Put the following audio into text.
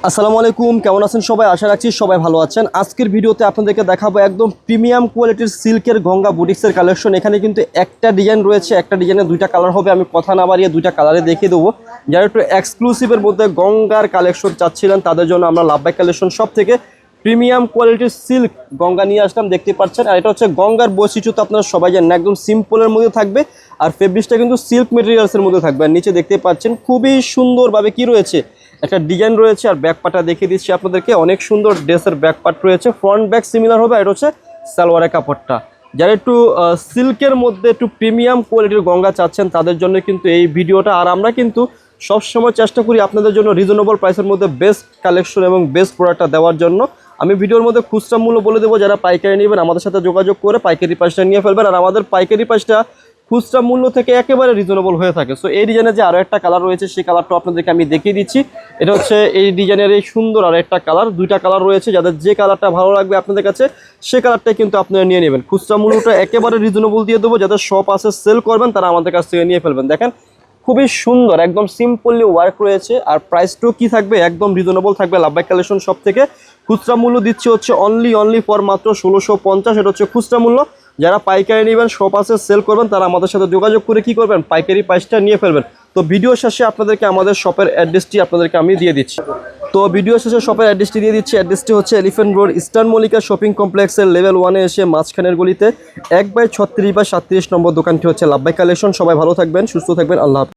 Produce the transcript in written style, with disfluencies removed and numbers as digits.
আসসালামু আলাইকুম, কেমন আছেন সবাই? আশা রাখছি সবাই ভালো আছেন। আজকের ভিডিওতে আপনাদেরকে দেখাবো একদম প্রিমিয়াম কোয়ালিটির সিল্কের গঙ্গা বুটিক্সের কালেকশন। এখানে কিন্তু একটা ডিজাইন রয়েছে, একটা ডিজাইনে দুইটা কালার হবে। আমি কথা না বাড়িয়ে দুইটা কালারে দেখিয়ে দেবো। যারা একটু এক্সক্লুসিভের মধ্যে গঙ্গার কালেকশন চাচ্ছিলেন তাদের জন্য আমরা লাভবাই কালেকশন সব থেকে প্রিমিয়াম কোয়ালিটির সিল্ক গঙ্গা নিয়ে আসলাম। দেখতে পাচ্ছেন, আর এটা হচ্ছে গঙ্গার বৈশিষ্ট্য তো আপনারা সবাই জানেন, একদম সিম্পলের মধ্যে থাকবে আর ফেব্রিক্সটা কিন্তু সিল্ক মেটেরিয়ালসের মধ্যে থাকবে। আর নিচে দেখতে পাচ্ছেন খুবই সুন্দরভাবে কি রয়েছে, একটা ডিজাইন রয়েছে। আর ব্যাক পার্টটা দেখিয়ে দিচ্ছি আপনাদেরকে, অনেক সুন্দর ড্রেসের ব্যাক পার্ট রয়েছে, ফ্রন্ট ব্যাক সিমিলার হবে। আর এটা হচ্ছে সালোয়ারের কাপড়টা। যারা একটু সিল্কের মধ্যে একটু প্রিমিয়াম কোয়ালিটির গঙ্গা চাচ্ছেন তাদের জন্য কিন্তু এই ভিডিওটা। আর আমরা কিন্তু সবসময় চেষ্টা করি আপনাদের জন্য রিজনেবল প্রাইসের মধ্যে বেস্ট কালেকশন এবং বেস্ট প্রোডাক্টটা দেওয়ার জন্য। আমি ভিডিওর মধ্যে খুচরা মূল্য বলে দেবো, যারা পাইকারি নেবেন আমাদের সাথে যোগাযোগ করে পাইকারি প্রাইসটা নিয়ে ফেলবেন। আর আমাদের পাইকারি প্রাইসটা খুচরা মূল্য থেকে একেবারে রিজনেবল হয়ে থাকে। সো এই ডিজাইনের যে আরও একটা কালার রয়েছে সেই কালারটা আপনাদেরকে আমি দেখিয়ে দিচ্ছি। এটা হচ্ছে এই ডিজাইনের এই সুন্দর আর একটা কালার, দুইটা কালার রয়েছে। যাদের যে কালারটা ভালো লাগবে আপনাদের কাছে সে কালারটাই কিন্তু আপনারা নিয়ে নেবেন। খুচরা মূল্যটা একেবারে রিজনেবল দিয়ে দেবো, যাদের শপ আছে সেল করবেন তারা আমাদের কাছ থেকে নিয়ে ফেলবেন। দেখেন খুবই সুন্দর, একদম সিম্পলি ওয়ার্ক রয়েছে। আর প্রাইসটাও কি থাকবে, একদম রিজনেবল থাকবে। লাভবাই কালেকশন সব থেকে খুচরা মূল্য দিচ্ছে হচ্ছে অনলি ফর মাত্র 1650। এটা হচ্ছে খুচরা মূল্য। যারা পাইকারি নেবেন, শপ আছে সেল করবেন তারা আমাদের সাথে যোগাযোগ করে কি করবেন, পাইকারি প্রাইসটা নিয়ে ফেলবেন। তো ভিডিও শেষে আপনাদেরকে আমাদের শপের অ্যাড্রেসটি আপনাদেরকে আমি দিয়ে দিচ্ছি। তো ভিডিও শেষে শপের অ্যাড্রেসটি দিয়ে দিচ্ছি। অ্যাড্রেসটি হচ্ছে elephant road, eastern Mallika shopping কমপ্লেক্সের লেভেল 1-এ এসে মাঝখানের গলিতে 1/36 বা 37 নম্বর দোকানটি হচ্ছে লাভবাই কালেকশন। সবাই ভালো থাকবেন, সুস্থ থাকবেন, আল্লাহ হাফেজ।